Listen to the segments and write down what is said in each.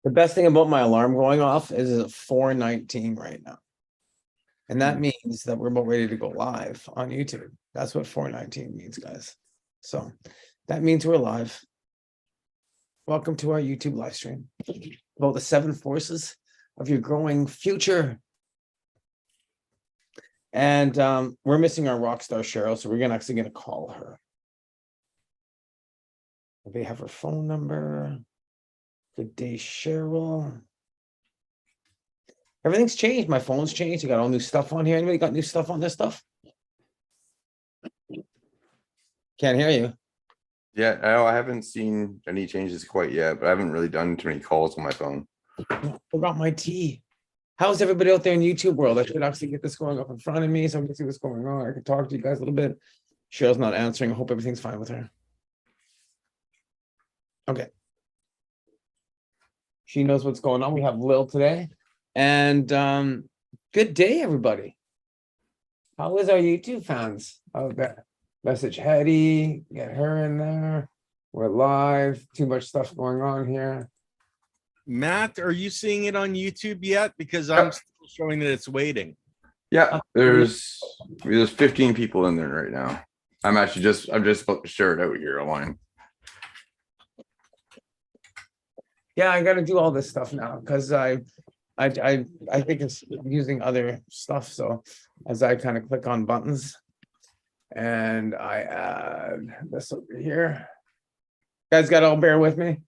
The best thing about my alarm going off is it's 4:19 right now. And that means that we're about ready to go live on YouTube. That's what 4:19 means, guys. So that means we're live. Welcome to our YouTube live stream about the 7 forces of your growing future. And we're missing our rock star Cheryl, so we're actually gonna call her. They have her phone number. Good day, Cheryl. Everything's changed. My phone's changed. You got all new stuff on here. Anybody got new stuff on this stuff? Can't hear you. Yeah, no, I haven't seen any changes quite yet, but I haven't really done too many calls on my phone. I forgot my tea. How's everybody out there in YouTube world? I should actually get this going up in front of me so I can see what's going on. I can talk to you guys a little bit. Cheryl's not answering. I hope everything's fine with her. Okay. She knows what's going on. We have Lil today. And good day, everybody. How is our YouTube fans out there? Message Hetty, get her in there. We're live. Too much stuff going on here. Matt, are you seeing it on YouTube yet? Because I'm still showing that it's waiting. Yeah, there's 15 people in there right now. I'm just about to share it out here online. Yeah, I got to do all this stuff now because I think it's using other stuff. So as I kind of click on buttons and I add this over here, you guys got to all bear with me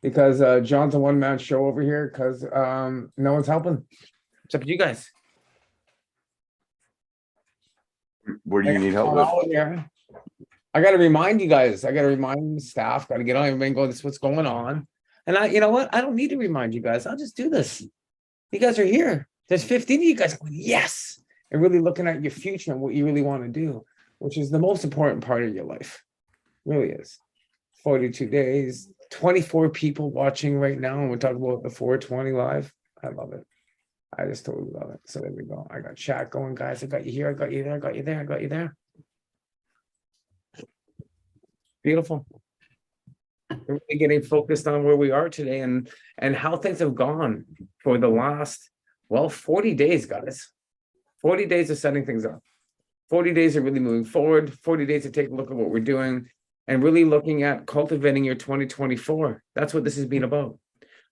because John's a one-man show over here because no one's helping except you guys. What do you need help with? I got to remind you guys. I got to remind the staff. Got to get on everybody and go, this is what's going on. And you know what? I don't need to remind you guys. I'll just do this. You guys are here. There's 15 of you guys going, yes. And really looking at your future and what you really want to do, which is the most important part of your life. It really is. 42 days, 24 people watching right now. And we're talking about the 420 live. I love it. I just totally love it. So there we go. I got chat going, guys. I got you here. I got you there. I got you there. I got you there. Beautiful. We're really getting focused on where we are today and how things have gone for the last, 40 days, guys. 40 days of setting things up. 40 days of really moving forward. 40 days to take a look at what we're doing and really looking at cultivating your 2024. That's what this has been about.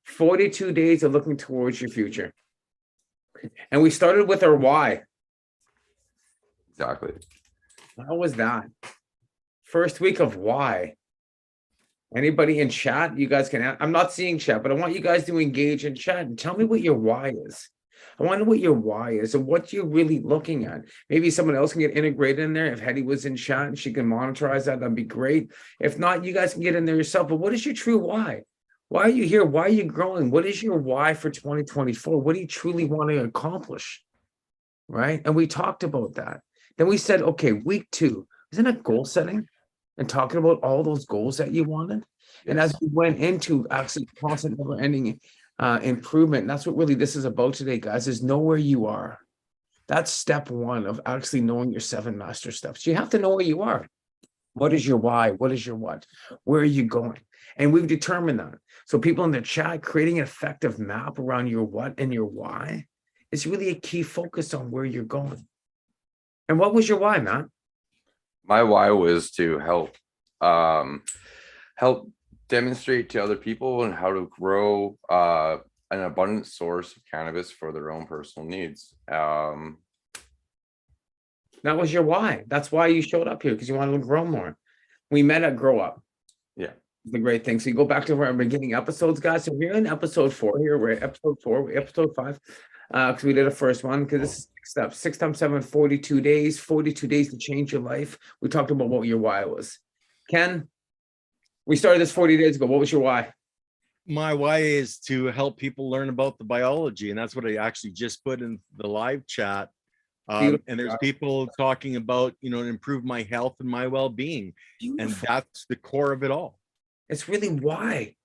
42 days of looking towards your future. And we started with our why. Exactly. How was that? First week of why. Anybody in chat? You guys can. I'm not seeing chat, but I want you guys to engage in chat and tell me what your why is. I want to know what your why is and what you're really looking at. Maybe someone else can get integrated in there. If Hetty was in chat and she can monitorize that, that'd be great. If not, you guys can get in there yourself. But what is your true why? Why are you here? Why are you growing? What is your why for 2024? What do you truly want to accomplish? Right? And we talked about that. Then we said, okay, week 2, isn't it goal setting? And talking about all those goals that you wanted. And as we went into actually constant never-ending improvement, and that's what really this is about today, guys, is know where you are. That's step 1 of actually knowing your 7 master steps. You have to know where you are. What is your why? What is your what? Where are you going? And we've determined that. So people in the chat, creating an effective map around your what and your why is really a key focus on where you're going. And what was your why, Matt? My why was to help demonstrate to other people and how to grow an abundant source of cannabis for their own personal needs. That was your why. That's why you showed up here, because you wanted to grow more. We met at Grow Up. Yeah. The great thing. So you go back to our beginning episodes, guys. So we're in episode 4 here. We're at episode 4, we're episode 5. Because we did a first one, because this is 6 steps. 6 times 7, 42 days. 42 days to change your life. We talked about what your why was. Ken, we started this 40 days ago. What was your why? My why is to help people learn about the biology. And that's what I actually just put in the live chat. And there's people talking about, improve my health and my well-being. And that's the core of it all. It's really why.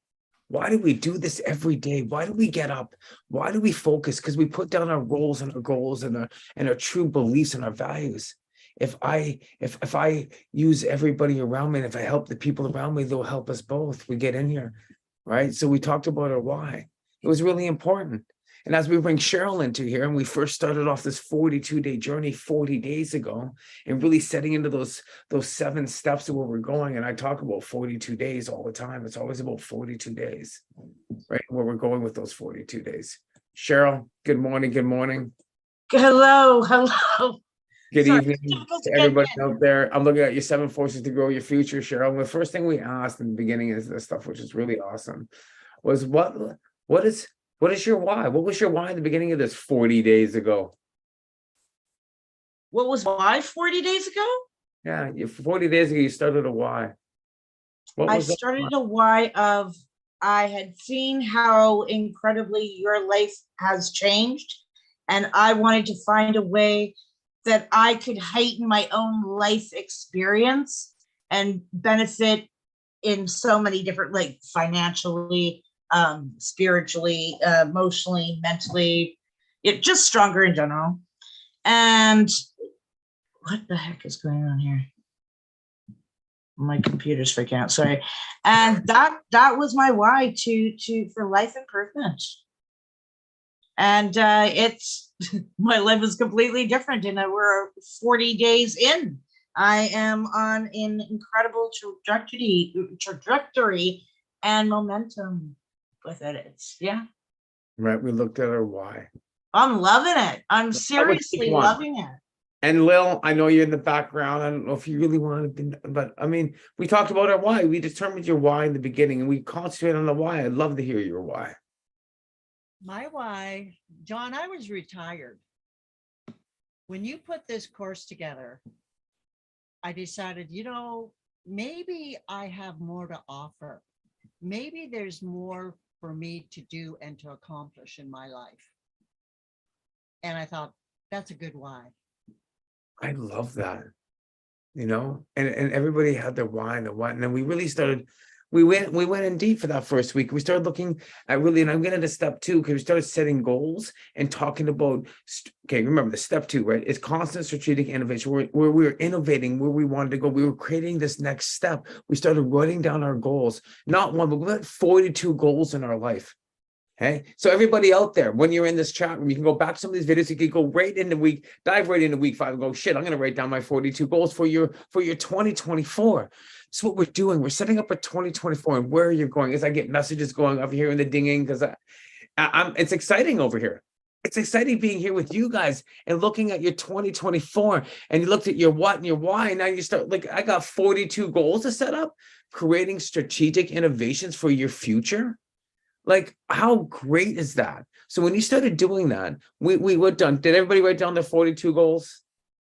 Why do we do this every day? Why do we get up? Why do we focus? Because we put down our roles and our goals and our true beliefs and our values. If I use everybody around me, and if I help the people around me, they'll help us both. We get in here, right? So we talked about our why. It was really important. And as we bring Cheryl into here, and we first started off this 42-day journey 40 days ago, and really setting into those 7 steps of where we're going. And I talk about 42 days all the time. It's always about 42 days, right? Where we're going with those 42 days. Cheryl, good morning. Good morning. Hello, hello. Good Sorry, evening difficult to to get everybody in. out there. I'm looking at your 7 forces to grow your future, Cheryl. And the first thing we asked in the beginning is this stuff, which is really awesome, was what is your why? What was your why in the beginning of this 40 days ago? What was why 40 days ago? Yeah, 40 days ago, you started a why. What I was that started why? a why of I had seen how incredibly your life has changed, and I wanted to find a way that I could heighten my own life experience and benefit in so many different, like financially, spiritually, emotionally, mentally, just stronger in general. And what the heck is going on here? My computer's freaking out, sorry. And that was my why for life improvement. And it's my life is completely different, and we're 40 days in. I am on an incredible trajectory and momentum with it. It's Right, we looked at our why. I'm loving it. I'm take seriously one. loving it. And Lil, I know you're in the background. I don't know if you really want to, but I mean, we talked about our why. We determined your why in the beginning, and we concentrate on the why. I'd love to hear your why. My why, John, I was retired. When you put this course together, I decided, maybe I have more to offer. Maybe there's more for me to do and to accomplish in my life. And I thought, that's a good why. I love that, and everybody had their why and the what, and then we really started. We went in deep for that first week. We started looking at really, and I'm getting to step 2 because we started setting goals and talking about. Okay, remember the step 2, right? It's constant strategic innovation. Where we were innovating, where we wanted to go. We were creating this next step. We started writing down our goals, not one, but we had 42 goals in our life. Okay, so everybody out there, when you're in this chat room, you can go back to some of these videos. You can go right into dive right into week 5 and go, shit, I'm going to write down my 42 goals for your 2024. That's what we're doing. We're setting up a 2024 and where you're going. As I get messages going over here in the dinging, because it's exciting over here. It's exciting being here with you guys and looking at your 2024, and you looked at your what and your why. And now you start I got 42 goals to set up, creating strategic innovations for your future. Like, how great is that? So when you started doing that, we were done. Did everybody write down their 42 goals?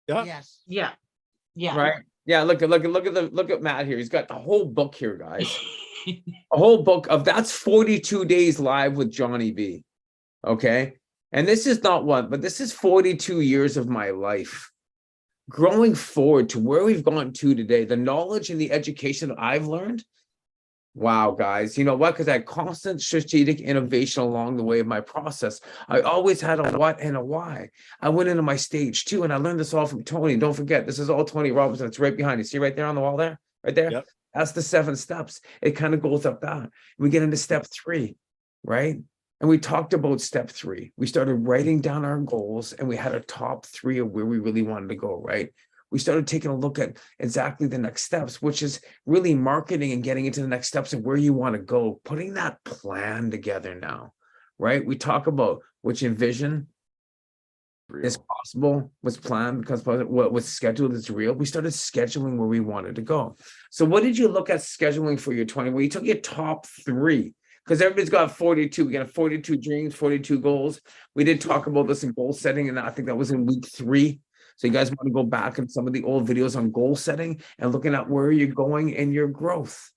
Yeah. Yes. Yeah. Right. Yeah. Look at Matt here. He's got the whole book here, guys. A whole book of that's 42 days live with Johnny B. Okay. And this is not one, but this is 42 years of my life. Growing forward to where we've gone to today, the knowledge and the education that I've learned. Wow, guys, you know what? Because I had constant strategic innovation along the way of my process. I always had a what and a why. I went into my stage 2, and I learned this all from Tony. Don't forget, this is all Tony Robinson. It's right behind you. See right there on the wall there? Right there? Yep. That's the 7 steps. It kind of goes up that. We get into step 3, right? And we talked about step 3. We started writing down our goals, and we had a top 3 of where we really wanted to go, right? We started taking a look at exactly the next steps, which is really marketing and getting into the next steps of where you want to go, putting that plan together now, right? We talk about which envision is possible, what's planned, because what was scheduled is real. We started scheduling where we wanted to go. So what did you look at scheduling for your 20? Well, you took your top 3, because everybody's got 42. We got 42 dreams, 42 goals. We did talk about this in goal setting, and I think that was in week 3. So you guys want to go back in some of the old videos on goal setting and looking at where you're going in your growth.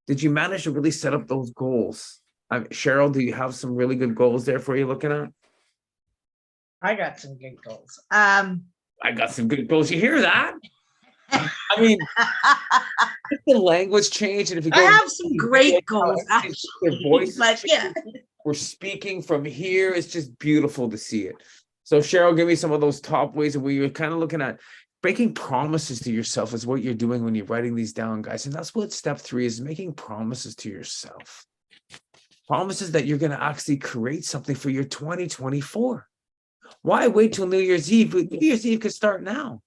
Did you manage to really set up those goals? Cheryl, do you have some really good goals there for you looking at? I got some good goals. I got some good goals. You hear that? I mean, if the language changed, and if you I have some great goals, their voice, but yeah. We're speaking from here. It's just beautiful to see it. So Cheryl, give me some of those top ways where you're kind of looking at making promises to yourself is what you're doing when you're writing these down, guys. And that's what step 3 is, making promises to yourself. Promises that you're going to actually create something for your 2024. Why wait till New Year's Eve? New Year's Eve could start now.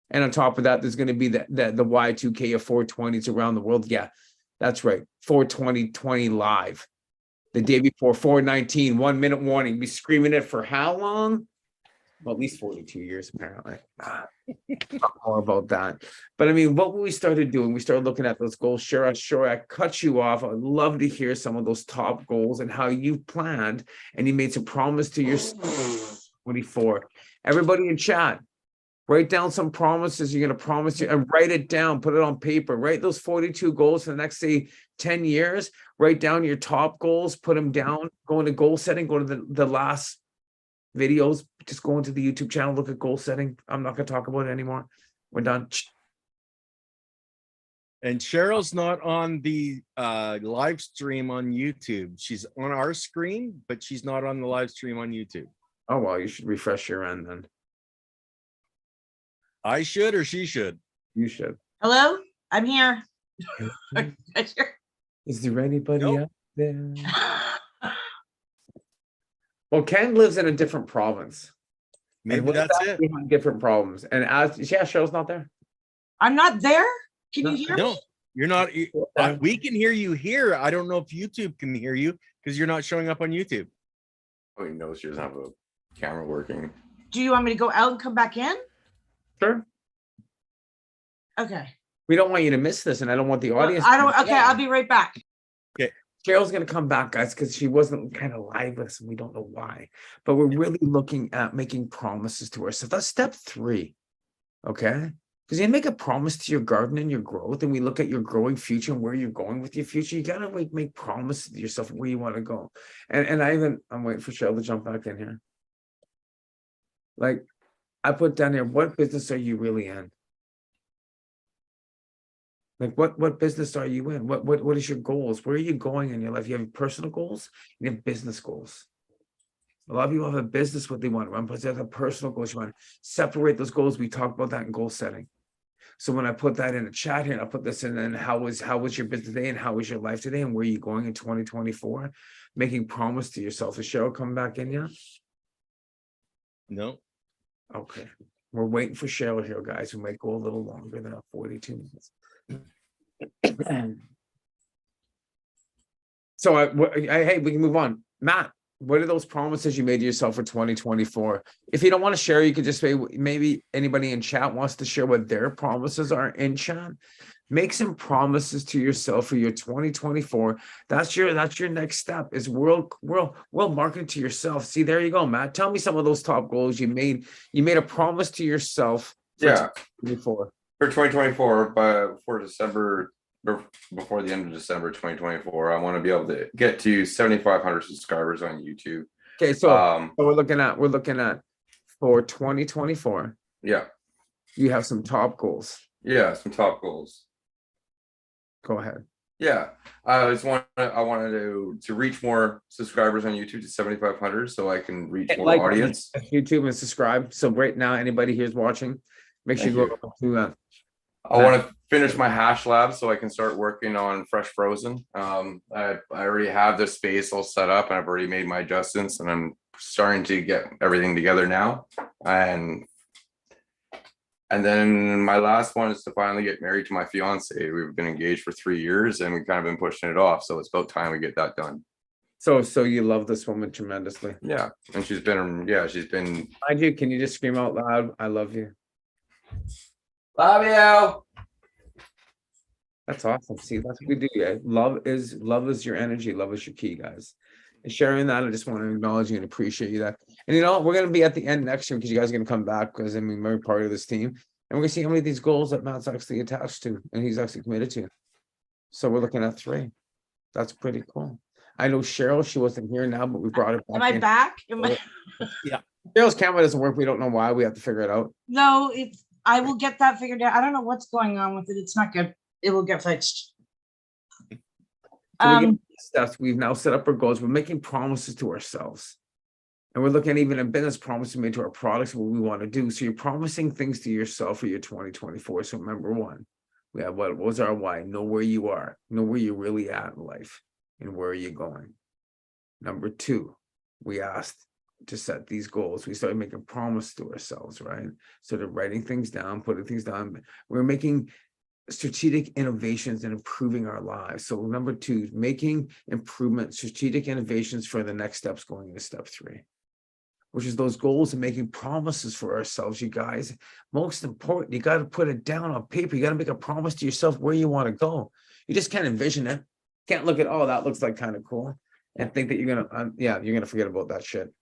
And on top of that, there's going to be the Y2K of 420s around the world. Yeah, that's right. 420 live. The day before 419, 1 minute warning. Be screaming it for how long? Well, at least 42 years, apparently. Talk more about that. But I mean, what we started doing, we started looking at those goals. Sure, I cut you off. I'd love to hear some of those top goals and how you planned and you made some promise to yourself. 24. Everybody in chat, write down some promises you're going to promise you and write it down, put it on paper, write those 42 goals for the next, say, 10 years, write down your top goals, put them down, go into goal setting, go to the last videos, just go into the YouTube channel, look at goal setting. I'm not going to talk about it anymore. We're done. And Cheryl's not on the live stream on YouTube. She's on our screen, but she's not on the live stream on YouTube. Oh, well, you should refresh your end then. I should, or she should? You should. Hello, I'm here. Is there anybody Nope. out there? Well, Ken lives in a different province. Maybe And with that's that, it. we have different problems. And Cheryl's not there. I'm not there. Can No, you hear No, me? you're not. We can hear you here. I don't know if YouTube can hear you because you're not showing up on YouTube. Oh, he knows she doesn't have a camera working. Do you want me to go out and come back in? Sure. Okay. We don't want you to miss this, and I don't want the Well, audience. I don't. Okay, I'll be right back. Cheryl's going to come back, guys, because she wasn't kind of live with us, and we don't know why. But we're really looking at making promises to ourselves. That's step 3. Okay? Because you make a promise to your garden and your growth, and we look at your growing future and where you're going with your future. You got to make promises to yourself where you want to go. And I'm waiting for Cheryl to jump back in here. Like, I put down here, what business are you really in? Like, what business are you in? What is your goals? Where are you going in your life? You have personal goals, you have business goals. A lot of people have a business, what they want to run, but they have personal goals. You want to separate those goals. We talk about that in goal setting. So when I put that in the chat here, and I put this in, and how was your business today, and how was your life today, and where are you going in 2024? Making promise to yourself. Is Cheryl coming back in yet? No. Okay. We're waiting for Cheryl here, guys. We might go a little longer than 42 minutes. So hey, we can move on. Matt, what are those promises you made to yourself for 2024? If you don't want to share, you could just say, maybe anybody in chat wants to share what their promises are in chat. Make some promises to yourself for your 2024. That's your next step, is world marketing to yourself. See, there you go, Matt. Tell me some of those top goals you made. You made a promise to yourself for 2024. For 2024, but before the end of December 2024, I want to be able to get to 7,500 subscribers on YouTube. Okay, so we're looking at for 2024. Yeah, You have some top goals. yeah, some top goals. Go ahead. Yeah, I wanted to reach more subscribers on YouTube to 7,500, so I can reach more audience. YouTube and subscribe. So right now, anybody here's watching, make sure you go to that. I want to finish my hash lab so I can start working on fresh frozen. I already have the space all set up, and I've already made my adjustments, and I'm starting to get everything together now. And then my last one is to finally get married to my fiance. We've been engaged for 3 years, and we've kind of been pushing it off. So it's about time we get that done. So you love this woman tremendously. Yeah, and she's been. Mind you, can you just scream out loud, "I love you"? Love you. That's awesome. See, that's what we do. Yeah. Love is your energy. Love is your key, guys. And sharing that, I just want to acknowledge you and appreciate you that. And we're going to be at the end next year, because you guys are going to come back, because we're part of this team, and we're going to see how many of these goals that Matt's actually attached to and he's actually committed to. So we're looking at 3. That's pretty cool. I know Cheryl, she wasn't here now, but we brought her back. Am I back? Yeah. Cheryl's camera doesn't work. We don't know why. We have to figure it out. No, I will get that figured out. I don't know what's going on with it. It's not good. It will get fixed. So steps. We've now set up our goals. We're making promises to ourselves. And we're looking at even a business promise we made to our products, what we want to do. So you're promising things to yourself for your 2024. So remember, 1, we have what was our why? Know where you are. Know where you're really at in life. and where are you going? Number two, we asked to set these goals. We started making promises to ourselves, right? Started writing things down, putting things down. We're making strategic innovations and improving our lives. So number two, making improvements, strategic innovations for the next steps going into step three, which is those goals and making promises for ourselves, you guys. Most important, you got to put it down on paper. You got to make a promise to yourself where you want to go. You just can't envision it. Can't look at, oh, that looks like kind of cool, and think that you're gonna, you're gonna forget about that shit.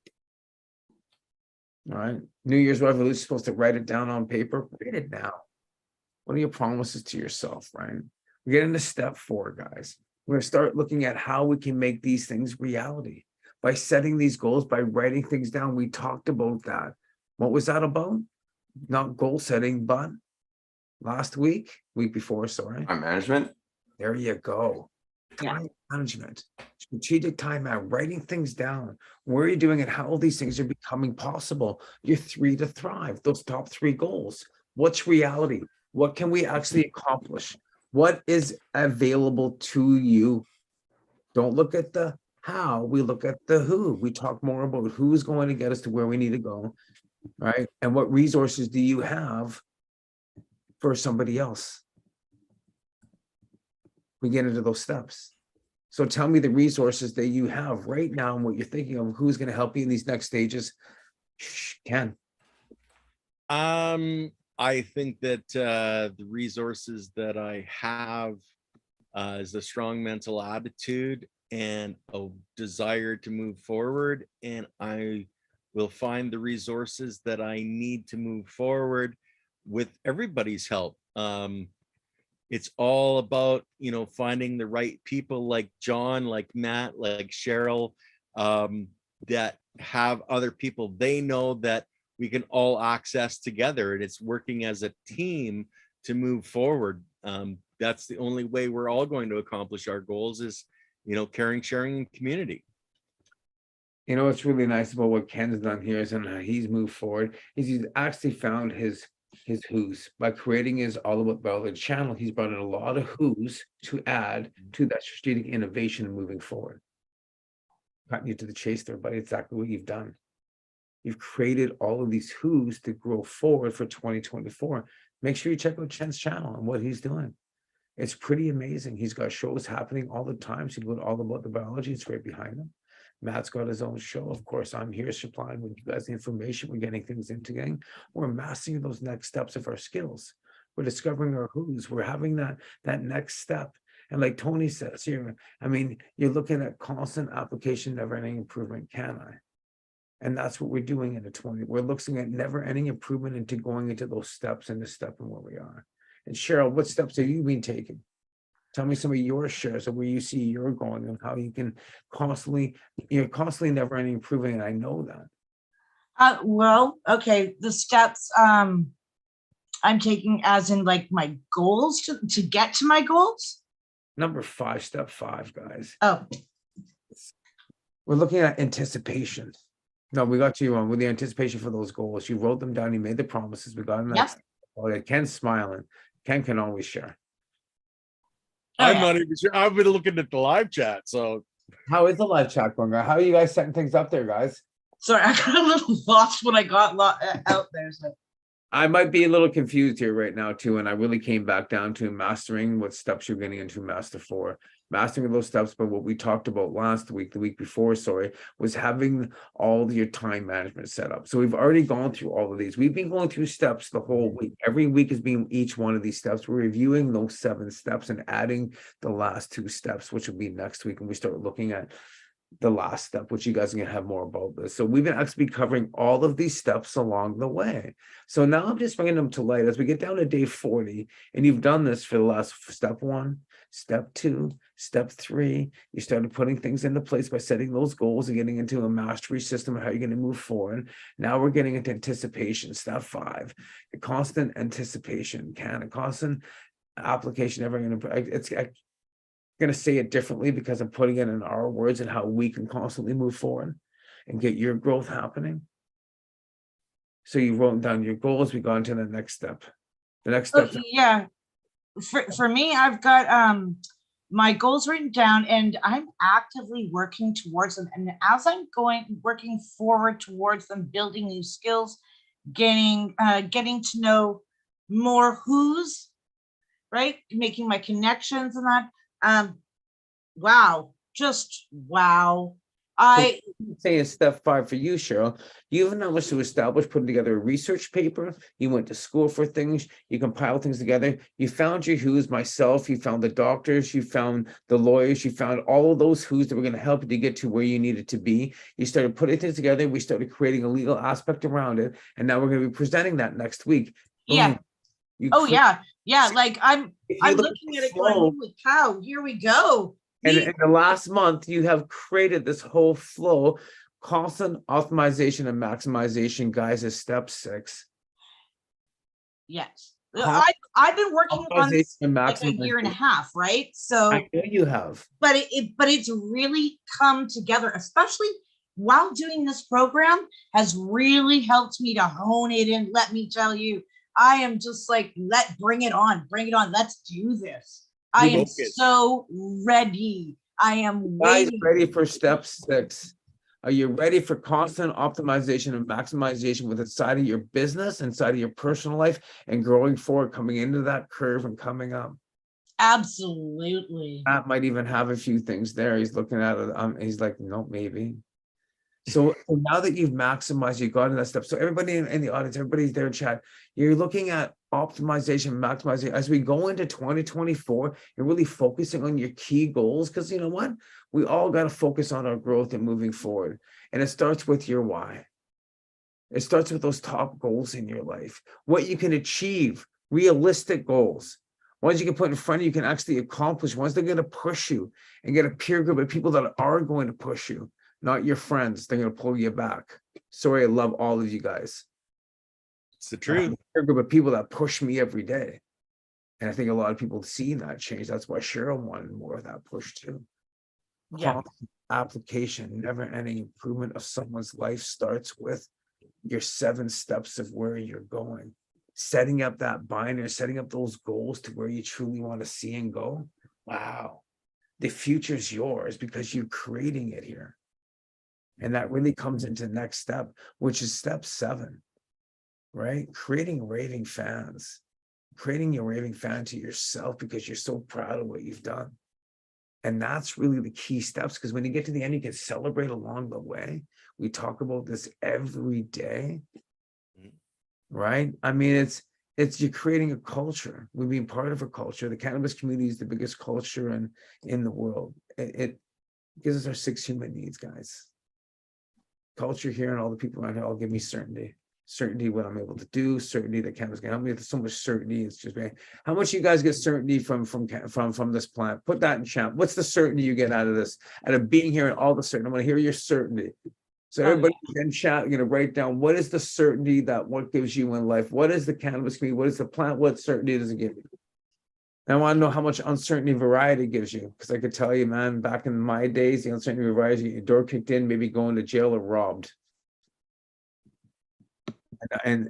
All right. New Year's resolution is supposed to write it down on paper. Write it down. What are your promises to yourself, right? We get into step 4, guys. We're going to start looking at how we can make these things reality by setting these goals, by writing things down. We talked about that. What was that about? Not goal setting, but last week before, sorry. Time management. There you go. Yeah. Time management, strategic time out, writing things down. Where are you doing it? How all these things are becoming possible? Your 3 to thrive, those top 3 goals. What's reality? What can we actually accomplish? What is available to you? Don't look at the how, we look at the who. We talk more about who's going to get us to where we need to go, right? And what resources do you have for somebody else? We get into those steps. So tell me the resources that you have right now and what you're thinking of, who's going to help you in these next stages. Ken. I think that the resources that I have is a strong mental attitude and a desire to move forward. And I will find the resources that I need to move forward with everybody's help. It's all about, finding the right people like John, like Matt, like Cheryl, that have other people they know that we can all access together, and it's working as a team to move forward. That's the only way we're all going to accomplish our goals is, caring, sharing, and community. What's really nice about what Ken's done here is and how he's moved forward is he's actually found his who's by creating his All About Biology channel. He's brought in a lot of who's to add to that strategic innovation and moving forward. Cutting you to the chase there, buddy. Exactly what you've done. You've created all of these who's to grow forward for 2024. Make sure you check out Chen's channel and what he's doing. It's pretty amazing. He's got shows happening all the time. So you go all about the biology. It's right behind him. Matt's got his own show. Of course, I'm here supplying with you guys the information. We're getting things into gang. We're mastering those next steps of our skills. We're discovering our who's. We're having that next step. And like Tony says here, you're looking at constant application, never-ending improvement. Can I? And that's what we're doing in the 20. We're looking at never-ending improvement into going into those steps and the step and where we are. And Cheryl, what steps have you been taking? Tell me some of your shares of where you see you're going and how you can you're constantly never-ending improving, and I know that. Well, okay, the steps I'm taking as in like my goals to get to my goals. Number 5, step 5, guys. Oh, We're looking at anticipation. No, we got you on with the anticipation for those goals. You wrote them down. You made the promises. We got them. Yep. Oh, yeah, Ken's smiling. Ken can always share. I'm not even sure. I've been looking at the live chat. So How is the live chat going? How are you guys setting things up there, guys? sorry, I got a little lost when I got out there. So. I might be a little confused here right now too, and I really came back down to mastering what steps you're getting into Master 4. Mastering those steps, but what we talked about last week, the week before, sorry, was having all your time management set up. So we've already gone through all of these. We've been going through steps the whole week. Every week is being each one of these steps. We're reviewing those 7 steps and adding the last 2 steps, which will be next week. And we start looking at the last step, which you guys are going to have more about this. So we've been actually covering all of these steps along the way. So now I'm just bringing them to light as we get down to day 40, and you've done this for the last step 1, step 2, step 3. You started putting things into place by setting those goals and getting into a mastery system of how you're going to move forward. Now we're getting into anticipation, step 5, the constant anticipation, a constant application. I'm going to say it differently because I'm putting it in our words and how we can constantly move forward and get your growth happening. So you wrote down your goals. We got into the next step. The next step. Yeah. For me, I've got my goals written down, and I'm actively working towards them. And as I'm working forward towards them, building new skills, getting to know more who's, right, making my connections and that. Wow, just wow. I Say in step 5 for you, Cheryl, you have knowledge to establish putting together a research paper. You went to school for things. You compile things together. You found your who's, myself. You found the doctors. You found the lawyers. You found all of those who's that were going to help you to get to where you needed to be. You started putting things together. We started creating a legal aspect around it, and now we're going to be presenting that next week. yeah. Boom. You Oh cre- yeah. Like I'm if you look looking at at the it going, flow, holy cow, here we go. and in the last month, you have created this whole flow. Constant optimization and maximization, guys, is step 6. Yes. Con- I've been working on this Optimization and like a year and a maximization. half, right? So, I know you have. but it's really come together, especially while doing this program has really helped me to hone it in. Let me tell you, I am just like, bring it on, let's do this. I am Focus. so ready. I am Guys, waiting. ready for step 6? Are you ready for constant optimization and maximization with inside of your business, inside of your personal life, and growing forward, coming into that curve and coming up? Absolutely. Matt might even have a few things there. He's looking at it. He's like, no, maybe. So now that you've maximized, you got in that step. So everybody in the audience, everybody's there in chat, you're looking at optimization, maximizing. As we go into 2024, you're really focusing on your key goals, because you know what? We all got to focus on our growth and moving forward. And it starts with your why. It starts with those top goals in your life, what you can achieve, realistic goals. Ones you can put in front of you, can actually accomplish, ones that are going to push you, and get a peer group of people that are going to push you. Not your friends. They're going to pull you back. Sorry, I love all of you guys. It's the truth. A group of people that push me every day. And I think a lot of people see that change. That's why Cheryl wanted more of that push too. Yeah. Constant application, never ending improvement of someone's life starts with your 7 steps of where you're going. Setting up that binder, setting up those goals to where you truly want to see and go. Wow. The future's yours because you're creating it here. And that really comes into the next step, which is step 7, right? Creating raving fans, creating your raving fan to yourself because you're so proud of what you've done. And that's really the key steps, because when you get to the end, you can celebrate along the way. We talk about this every day, right? I mean, it's you're creating a culture. We've been part of a culture. The cannabis community is the biggest culture in the world. It gives us our 6 human needs, guys. Culture here and all the people around here all give me certainty what I'm able to do, certainty that cannabis can help me. There's so much certainty. It's just great. How much you guys get certainty from this plant? Put that in chat. What's the certainty you get out of this, out of being here, and all the certainty? I want to hear your certainty. So everybody in chat, you're gonna write down, what is the certainty that what gives you in life? What is the cannabis community? What is the plant? What certainty does it give you? I want to know how much uncertainty variety gives you, because I could tell you, man, back in my days, the uncertainty variety, your door kicked in, maybe going to jail or robbed. And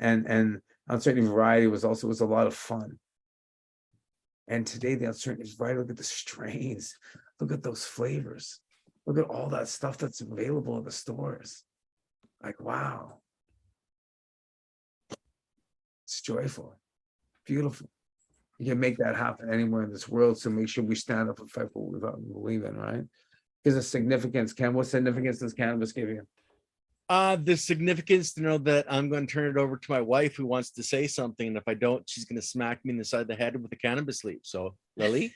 uncertainty variety was a lot of fun. And today, the uncertainty variety, look at the strains, look at those flavors, look at all that stuff that's available in the stores. Like, wow. It's joyful, beautiful. You can make that happen anywhere in this world. So make sure we stand up and fight for what we believe in, right? Because of significance. What significance does cannabis give you? The significance to know that I'm going to turn it over to my wife who wants to say something. And if I don't, she's going to smack me in the side of the head with a cannabis leaf. So, Lily?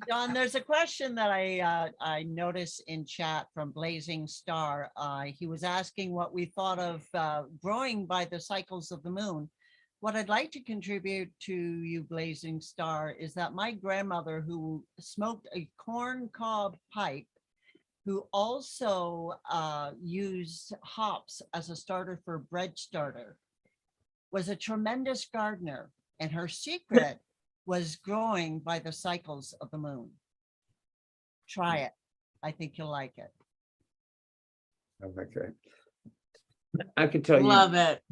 John, there's a question that I noticed in chat from Blazing Star. He was asking what we thought of growing by the cycles of the moon. What I'd like to contribute to you, Blazing Star, is that my grandmother, who smoked a corn cob pipe, who also used hops as a starter for bread starter, was a tremendous gardener, and her secret was growing by the cycles of the moon. Try it. I think you'll like it. Okay. I could tell you. Love it.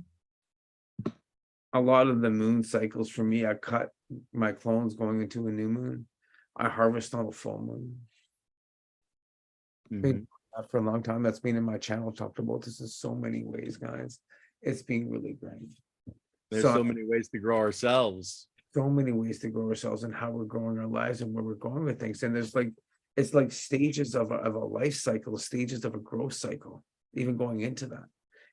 A lot of the moon cycles for me, I cut my clones going into a new moon. I harvest on the full moon. Mhm. For a long time. That's been in my channel. Talked about this in so many ways, guys. It's been really great. There's So so many ways to grow ourselves. so many ways to grow ourselves and how we're growing our lives and where we're going with things. And there's like, it's like stages of a life cycle, stages of a growth cycle, even going into that.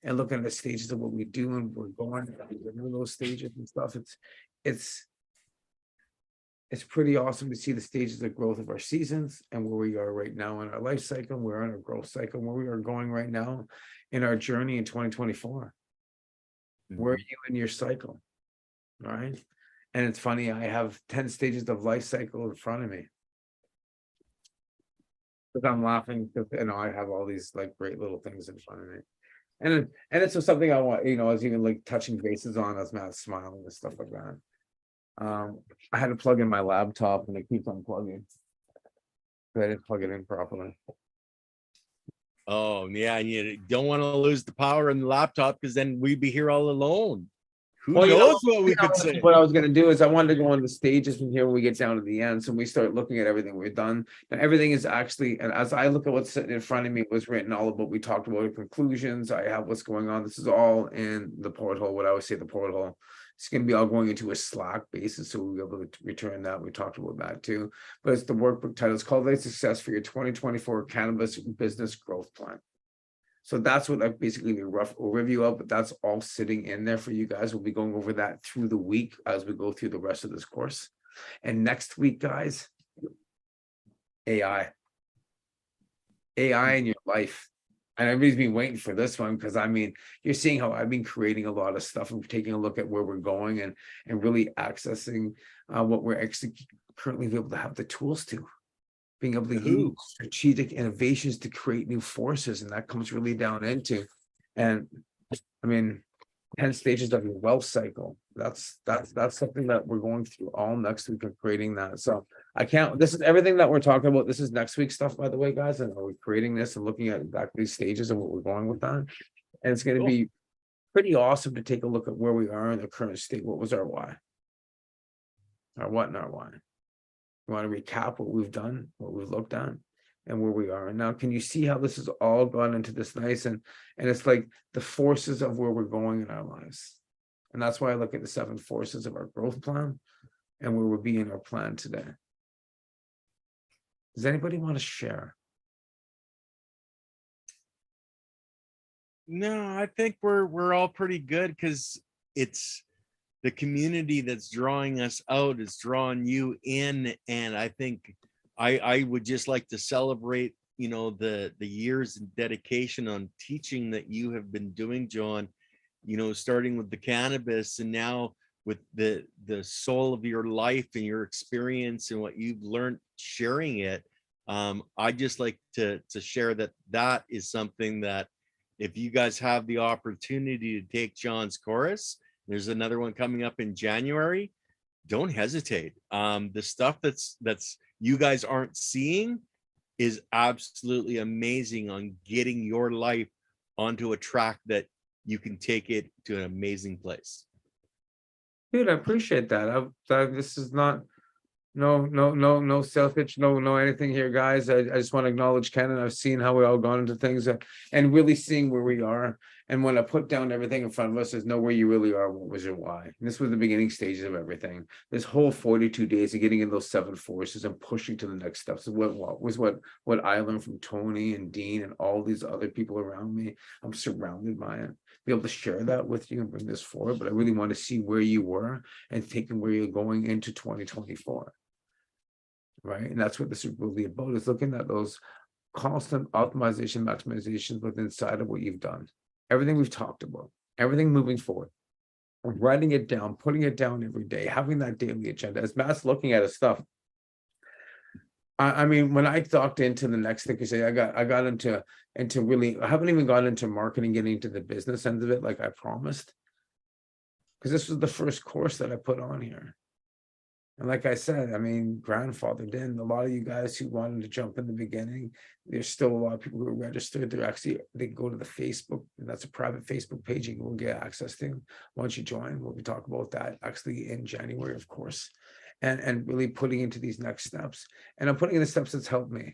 And looking at the stages of what we do and we're going through those stages and stuff. It's pretty awesome to see the stages of growth of our seasons and where we are right now in our life cycle. We're on a growth cycle, where we are going right now in our journey in 2024. Where are Mhm. you in your cycle? All right. And it's funny, I have 10 stages of life cycle in front of me. Because I'm laughing because I have all these like great little things in front of me. And it's just something I want, I was even like touching bases on as Matt's smiling and stuff like that. I had to plug in my laptop and it keeps unplugging. I didn't plug it in properly. Oh yeah, and you don't want to lose the power in the laptop because then we'd be here all alone. Who Well, knows what we could say? what I was gonna do is I wanted to go on the stages from here when we get down to the end. So we start looking at everything we've done. And everything is actually, and as I look at what's sitting in front of me, was written all of what we talked about, the conclusions. I have what's going on. This is all in the portal, what I always say the portal. It's gonna be all going into a Slack basis, so we'll be able to return that. We talked about that too. But it's the workbook title. It's called "Cultivate Success for Your 2024 Cannabis Business Growth Plan." So that's what I basically a rough overview of, but that's all sitting in there for you guys. We'll be going over that through the week as we go through the rest of this course. And next week, guys, AI in your life. And everybody's been waiting for this one because I mean, you're seeing how I've been creating a lot of stuff and taking a look at where we're going and really accessing what we're actually currently able to have the tools to. Being able to use strategic innovations to create new forces, and that comes really down into, and I mean, 10 stages of your wealth cycle. That's something that we're going through all next week of creating that. So I can't. This is everything that we're talking about. This is next week's stuff, by the way, guys. And we're creating this and looking at exactly these stages and what we're going with that, and it's going to be pretty awesome to take a look at where we are in the current state. What was our why? Our what and our why? You want to recap what we've done, what we've looked at, and where we are. And now, can you see how this has all gone into this nice and it's like the forces of where we're going in our lives. And that's why I look at the 7 forces of our growth plan and where we'll be in our plan today. Does anybody want to share? No, I think we're all pretty good because it's the community that's drawing us out, is drawing you in. And I think I would just like to celebrate, the years and dedication on teaching that you have been doing, John, starting with the cannabis and now with the soul of your life and your experience and what you've learned sharing it. I just like to share that is something that if you guys have the opportunity to take John's course, there's another one coming up in January. Don't hesitate. The stuff that's you guys aren't seeing is absolutely amazing on getting your life onto a track that you can take it to an amazing place. Dude, I appreciate that. This is not no selfish, no anything here, guys. I just want to acknowledge Ken, and I've seen how we all gone into things and really seeing where we are. And when I put down everything in front of us, is know where you really are, what was your why. And this was the beginning stages of everything. This whole 42 days of getting in those 7 forces and pushing to the next steps. What I learned from Tony and Dean and all these other people around me. I'm surrounded by it. Be able to share that with you and bring this forward. But I really want to see where you were and taking where you're going into 2024. Right. And that's what this is really about, is looking at those constant optimization, maximizations within inside of what you've done. Everything we've talked about, everything moving forward, writing it down, putting it down every day, having that daily agenda. As Matt's looking at his stuff, I mean, when I talked into the next thing, you say I got into really, I haven't even gone into marketing, getting into the business end of it like I promised, because this was the first course that I put on here. And like I said, I mean, grandfathered in. A lot of you guys who wanted to jump in the beginning, there's still a lot of people who are registered. They go to the Facebook, and that's a private Facebook page you will get access to once you join. We'll be talking about that actually in January, of course. and really putting into these next steps. And I'm putting in the steps that's helped me.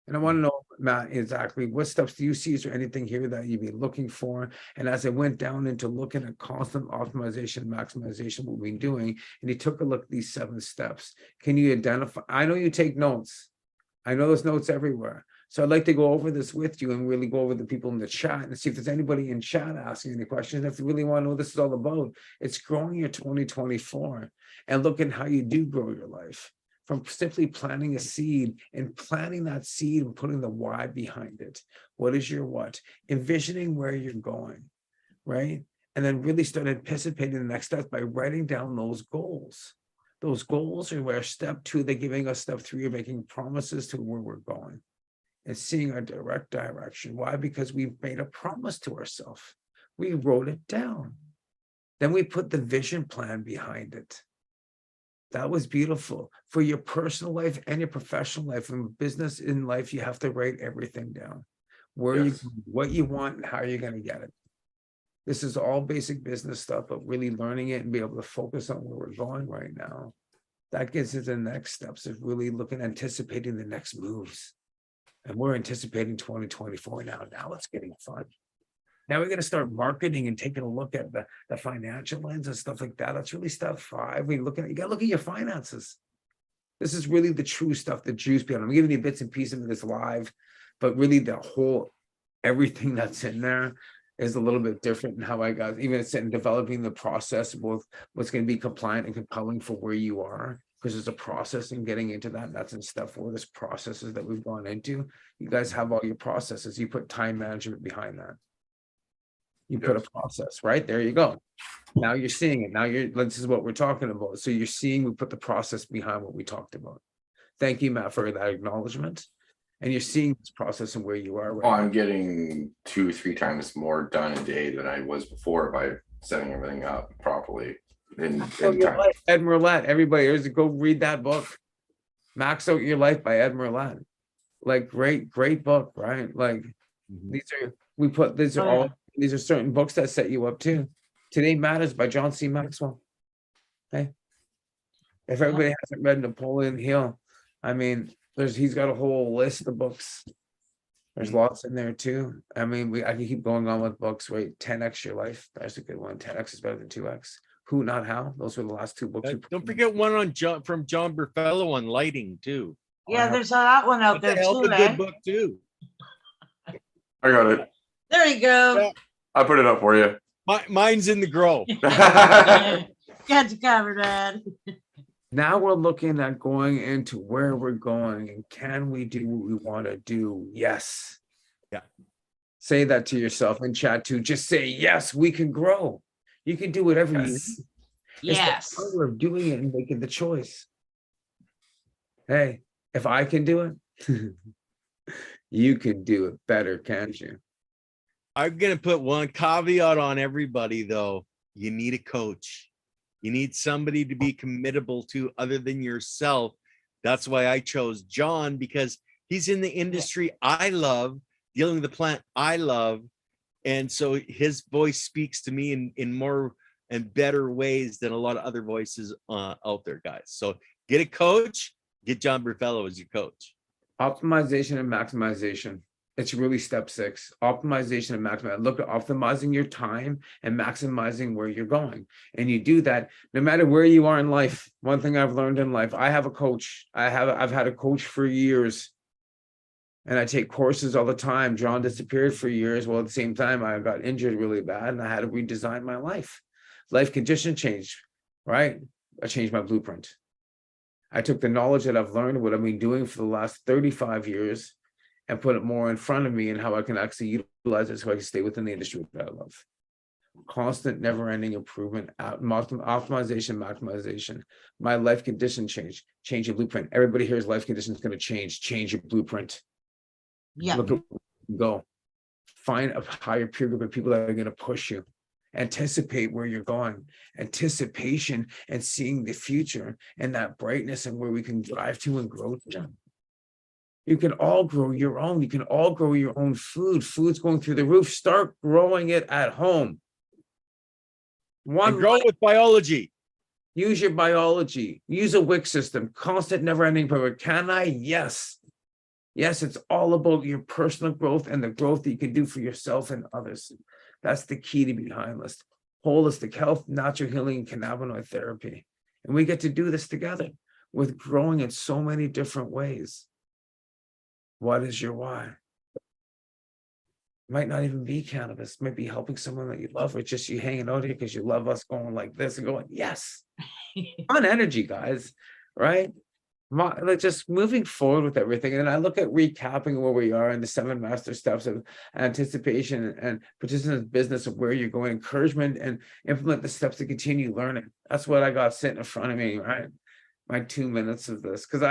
And I want to know, Matt, exactly what steps do you see? Is there anything here that you'd be looking for? And as I went down into looking at constant optimization, maximization, what we've been doing, and you took a look at these 7 steps, can you identify? I know you take notes. I know there's notes everywhere. So I'd like to go over this with you and really go over the people in the chat and see if there's anybody in chat asking any questions. If you really want to know what this is all about, it's growing your 2024 and looking how you do grow your life. From simply planting a seed and planting that seed and putting the why behind it. What is your what? Envisioning where you're going, right? And then really start anticipating the next steps by writing down those goals. Those goals are where step 2, they're giving us step 3, making promises to where we're going and seeing our direct direction. Why? Because we've made a promise to ourselves. We wrote it down. Then we put the vision plan behind it. That was beautiful. For your personal life and your professional life and business in life, you have to write everything down. Where you, what you want and how you're going to get it. This is all basic business stuff, but really learning it and be able to focus on where we're going right now. That gets us the next steps of really looking, anticipating the next moves. And we're anticipating 2024 now. Now it's getting fun. Now we're going to start marketing and taking a look at the financial lens and stuff like that. That's really step 5. We look at, you got to look at your finances. This is really the true stuff, the juice behind it. I'm giving you bits and pieces of this live, but really the whole, everything that's in there is a little bit different in how I got, even it's in developing the process, both what's going to be compliant and compelling for where you are, because there's a process in getting into that. And that's in step 4, this processes that we've gone into. You guys have all your processes. You put time management behind that. You put a process, right? There you go. Now you're seeing it. Now this is what we're talking about. So you're seeing, we put the process behind what we talked about. Thank you, Matt, for that acknowledgement. And you're seeing this process and where you are right I'm getting 2-3 times more done a day than I was before by setting everything up properly. In time. Ed Merlette, everybody, go read that book. Max Out Your Life by Ed Merlette. Like great book, right? Like these are certain books that set you up too. Today Matters by John C. Maxwell. Okay. If everybody hasn't read Napoleon Hill, I mean, he's got a whole list of books. There's lots in there too. I mean, I can keep going on with books, right? 10x Your Life. That's a good one. 10x is better than 2x. Who, Not How. Those were the last 2 books. Don't forget one on from John Berfelo on lighting too. Yeah, there's that one out there too, A good book too. I got it. There you go. Yeah. I put it up for you. Mine's in the grow. Got you covered, Ed. Now we're looking at going into where we're going and can we do what we want to do? Yes. Yeah. Say that to yourself in chat too. Just say, yes, we can grow. You can do whatever you need. Yes. It's the power of doing it and making the choice. Hey, if I can do it, you can do it better, can't you? I'm going to put one caveat on everybody though. You need a coach. You need somebody to be committable to other than yourself. That's why I chose John, because he's in the industry I love, dealing with the plant I love. And so his voice speaks to me in more and better ways than a lot of other voices out there, guys. So get a coach, get John Berfelo as your coach. Optimization and maximization. It's really step 6. Optimization and maximization. Look at optimizing your time and maximizing where you're going. And you do that no matter where you are in life. One thing I've learned in life, I have a coach. I've had a coach for years. And I take courses all the time. John disappeared for years. Well, at the same time, I got injured really bad and I had to redesign my life. Life condition changed, right? I changed my blueprint. I took the knowledge that I've learned, what I've been doing for the last 35 years, and put it more in front of me and how I can actually utilize it so I can stay within the industry that I love. Constant, never-ending improvement, optimization, maximization. My life condition change your blueprint. Everybody here's life condition is going to change your blueprint. Yeah. Look at go. Find a higher peer group of people that are going to push you. Anticipate where you're going. Anticipation and seeing the future and that brightness and where we can drive to and grow to. You can all grow your own. You can all grow your own food. Food's going through the roof. Start growing it at home. And grow with biology. Use your biology. Use a WIC system. Constant, never-ending program. Can I? Yes. Yes, it's all about your personal growth and the growth that you can do for yourself and others. That's the key to behind this. Holistic health, natural healing, and cannabinoid therapy. And we get to do this together with growing in so many different ways. What is your why? Might not even be cannabis, might be helping someone that you love, or just you hanging out here because you love us going like this and going, yes. On energy, guys, right? Like just moving forward with everything. And I look at recapping where we are in the 7 master steps of anticipation and participant business of where you're going, encouragement, and implement the steps to continue learning. That's what I got sitting in front of me, right? My 2 minutes of this. Because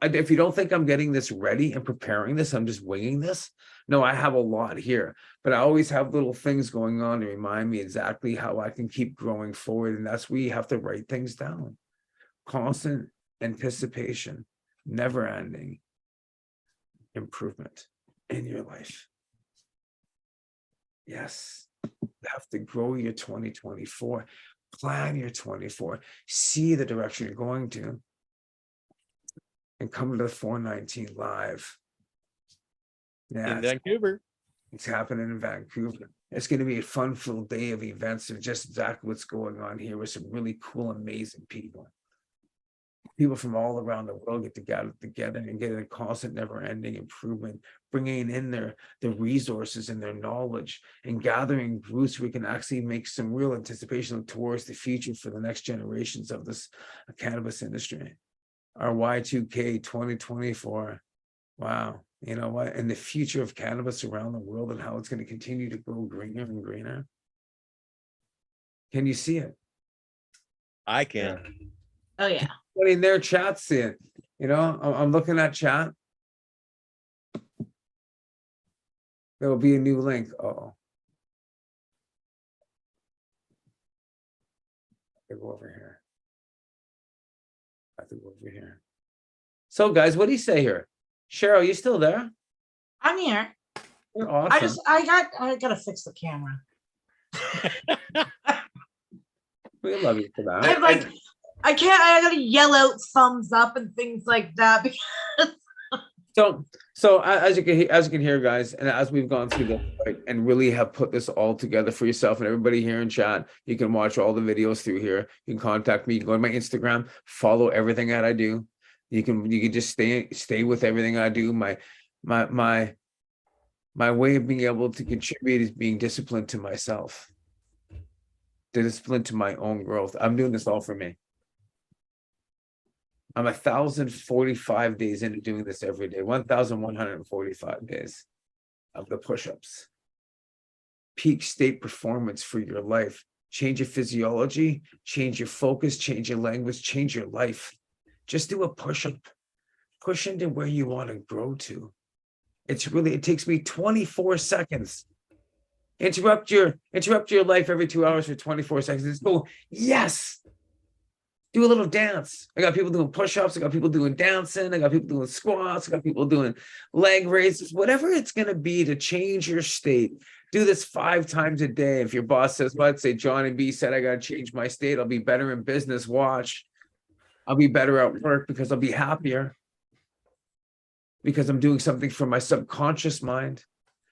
if you don't think I'm getting this ready and preparing this, I'm just winging this. No, I have a lot here, but I always have little things going on to remind me exactly how I can keep growing forward. And that's where you have to write things down. Constant anticipation, never ending improvement in your life. Yes, you have to grow your 2024, plan your 24, see the direction you're going to, and come to the 419 live. Yeah, In Vancouver. it's happening in Vancouver. It's going to be a fun-filled day of events of just exactly what's going on here with some really cool, amazing people. People from all around the world get together and get a constant, never-ending improvement, bringing in their resources and their knowledge and gathering groups where we can actually make some real anticipation towards the future for the next generations of this cannabis industry. Our Y2K 2024. Wow. You know what? And the future of cannabis around the world and how it's going to continue to grow greener and greener. Can you see it? I can. Oh, yeah. But in their chat, see it. You know, I'm looking at chat. There will be a new link. Uh-oh. I go over here. I have to go over here. So, guys, what do you say here? Cheryl, you still there? I'm here. You're awesome. I gotta fix the camera. We love you for that. I'm like, I gotta yell out thumbs up and things like that because So as you can hear, guys, and as we've gone through this, right, and really have put this all together for yourself and everybody here in chat, you can watch all the videos through here. You can contact me. You can go to my Instagram, follow everything that I do. You can just stay with everything I do. My way of being able to contribute is being disciplined to myself, disciplined to my own growth. I'm doing this all for me. I'm 1,045 days into doing this every day, 1,145 days of the push-ups. Peak state performance for your life. Change your physiology, change your focus, change your language, change your life. Just do a push-up. Push into where you want to grow to. It takes me 24 seconds. Interrupt your life every 2 hours for 24 seconds. Just go, yes. Do a little dance. I got people doing push-ups. I got people doing dancing. I got people doing squats. I got people doing leg raises, whatever it's going to be to change your state. Do this 5 times a day. If your boss says, let's say Johnny B said, I got to change my state. I'll be better in business. Watch. I'll be better at work because I'll be happier. Because I'm doing something for my subconscious mind.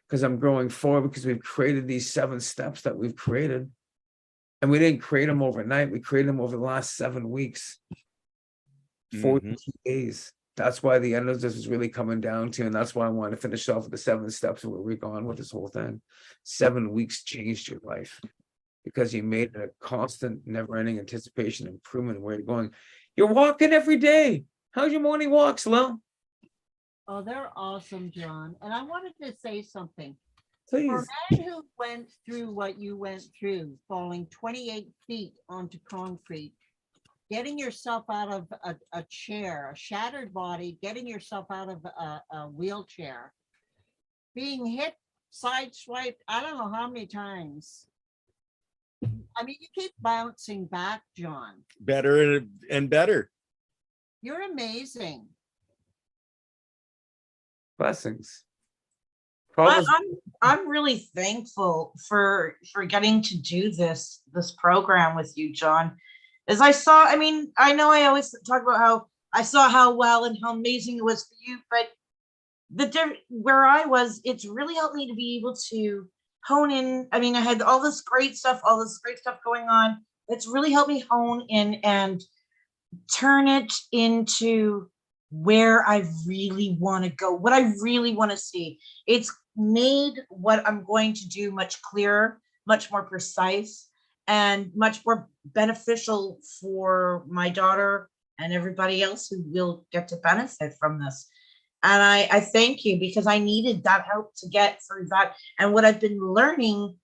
Because I'm growing forward because we've created these 7 steps that we've created. And we didn't create them overnight. We created them over the last 7 weeks, 42 days. That's why the end of this is really coming down to, and that's why I want to finish off with the 7 steps where we're going with this whole thing. 7 weeks changed your life because you made a constant, never-ending anticipation, improvement where you're going. You're walking every day. How's your morning walks, Lil? Oh, they're awesome, John. And I wanted to say something. Please. For a man who went through what you went through, falling 28 feet onto concrete, getting yourself out of a chair, a shattered body, getting yourself out of a wheelchair, being hit, sideswiped, I don't know how many times. I mean, you keep bouncing back, John. Better and better. You're amazing. Blessings. I'm really thankful for getting to do this program with you, John, As I saw, I mean, I know I always talk about how I saw how well and how amazing it was for you, but where I was, it's really helped me to be able to hone in. I mean, I had all this great stuff going on. It's really helped me hone in and turn it into where I really want to go, what I really want to see. It's made what I'm going to do much clearer, much more precise, and much more beneficial for my daughter and everybody else who will get to benefit from this. And I thank you, because I needed that help to get through that. And what I've been learning,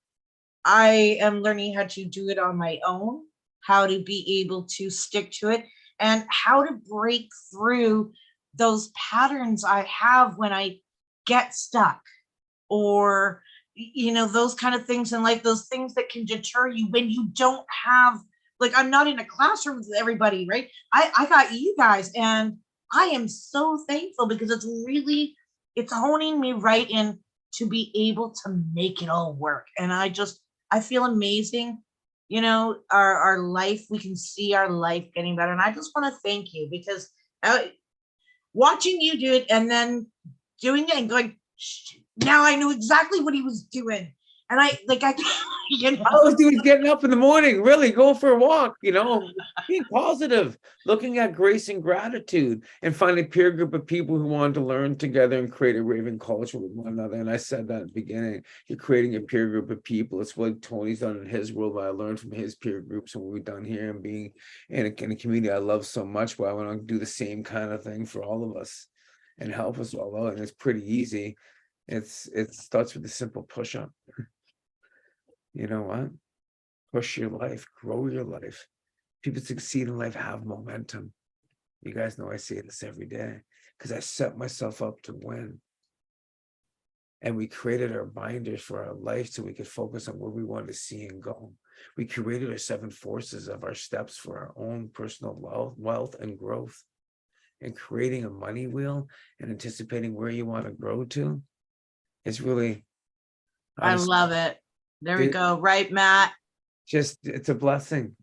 I am learning how to do it on my own, how to be able to stick to it, and how to break through those patterns I have when I get stuck, or, you know, those kind of things in life, those things that can deter you when you don't have, like, I'm not in a classroom with everybody, right? I got you guys, and I am so thankful, because it's honing me right in to be able to make it all work. And I feel amazing. You know, our life, we can see our life getting better. And I just want to thank you, because watching you do it and then doing it and going, now I knew exactly what he was doing. And you know, All I was doing is getting up in the morning, really going for a walk, you know, being positive, looking at grace and gratitude, and finding a peer group of people who wanted to learn together and create a raving culture with one another. And I said that at the beginning, you're creating a peer group of people. It's what Tony's done in his world, but I learned from his peer groups and what we've done here, and being in a community I love so much, but I want to do the same kind of thing for all of us and help us all out. And it's pretty easy. It starts with a simple push-up. You know what? Push your life, grow your life. People succeed in life have momentum. You guys know I say this every day, because I set myself up to win. And we created our binders for our life so we could focus on where we want to see and go. We created our 7 forces of our steps for our own personal wealth and growth. And creating a money wheel and anticipating where you want to grow to is really, I love it. There we go. Right, Matt? It's a blessing.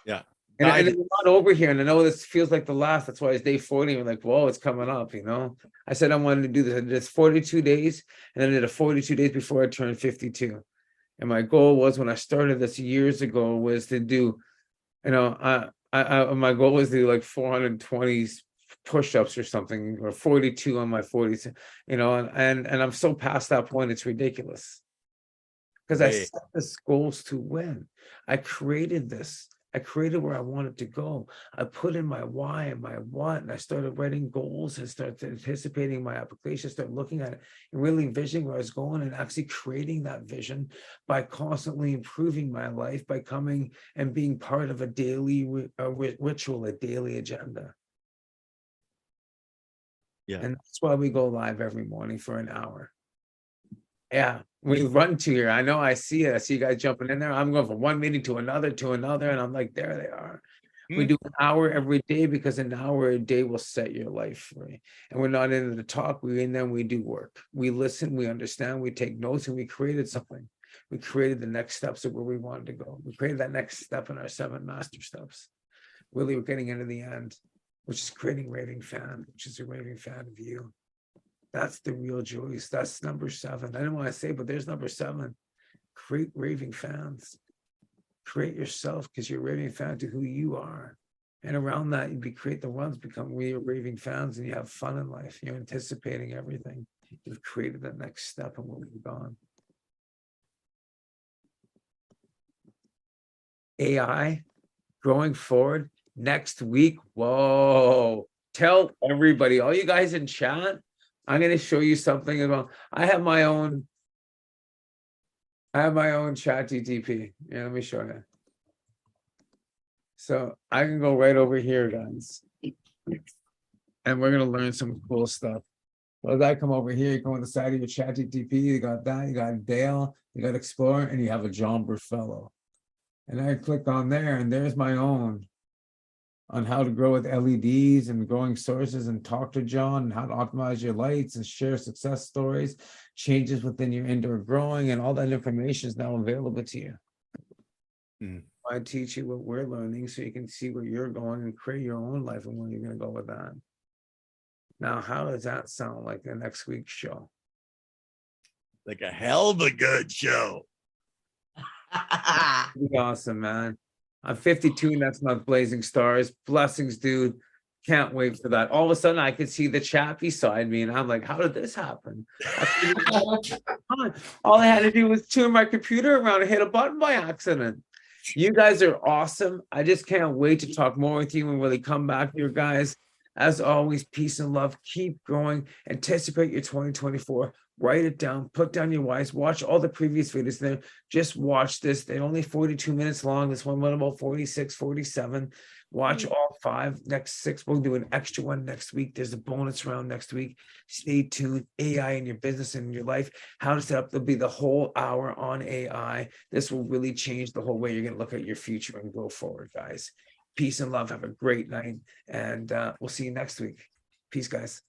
Yeah. And it's not over here. And I know this feels like the last. That's why it's day 40. We're like, whoa, it's coming up, you know? I said I wanted to do this. I did this 42 days, and then I did a 42 days before I turned 52. And my goal was, when I started this years ago, was to do, you know, my goal was to do like 420 push-ups or something, or 42 on my 40s, you know, and I'm so past that point, it's ridiculous. Because I set this goals to win. I created this. I created where I wanted to go. I put in my why and my what, and I started writing goals and started anticipating my application, started looking at it and really envisioning where I was going, and actually creating that vision by constantly improving my life, by coming and being part of a daily ritual, a daily agenda. Yeah. And that's why we go live every morning for an hour. Yeah, we run to here. I know, I see it. I see you guys jumping in there. I'm going from one meeting to another, and I'm like, there they are. We do an hour every day, because an hour a day will set your life free. And we're not in the talk. We're in there. We do work. We listen. We understand. We take notes, and we created something. We created the next steps of where we wanted to go. We created that next step in our 7 master steps. Really, we're getting into the end, which is creating raving fan, which is a raving fan of you. That's the real Joyce. That's number 7. I didn't want to say, but there's number 7. Create raving fans. Create yourself, because you're a raving fan to who you are. And around that, you create the ones, become real raving fans, and you have fun in life. You're anticipating everything. You've created the next step in where we've gone. AI, growing forward, next week. Whoa. Tell everybody, all you guys in chat, I'm going to show you something about, I have my own chat GTP. Yeah, let me show you. So I can go right over here, guys. And we're going to learn some cool stuff. So as I come over here, you go on the side of your chat GTP, you got that, you got Dale, you got Explorer, and you have a John Berfelo. And I click on there, and there's my own on how to grow with LEDs and growing sources, and talk to John, and how to optimize your lights and share success stories, changes within your indoor growing, and all that information is now available to you. I teach you what we're learning so you can see where you're going and create your own life and where you're going to go with that. Now, how does that sound like the next week's show? Like a hell of a good show. Be awesome, man. I'm 52 next month, Blazing Stars. Blessings, dude. Can't wait for that. All of a sudden, I could see the chat beside me, and I'm like, how did this happen? All I had to do was turn my computer around and hit a button by accident. You guys are awesome. I just can't wait to talk more with you and really come back here, guys. As always, peace and love. Keep growing. Anticipate your 2024. Write it down. Put down your whys. Watch all the previous videos there. Just watch this. They're only 42 minutes long. This one went about 46, 47. Watch all 5. Next 6, we'll do an extra one next week. There's a bonus round next week. Stay tuned. AI in your business and in your life. How to set up. There'll be the whole hour on AI. This will really change the whole way you're going to look at your future and go forward, guys. Peace and love. Have a great night. And we'll see you next week. Peace, guys.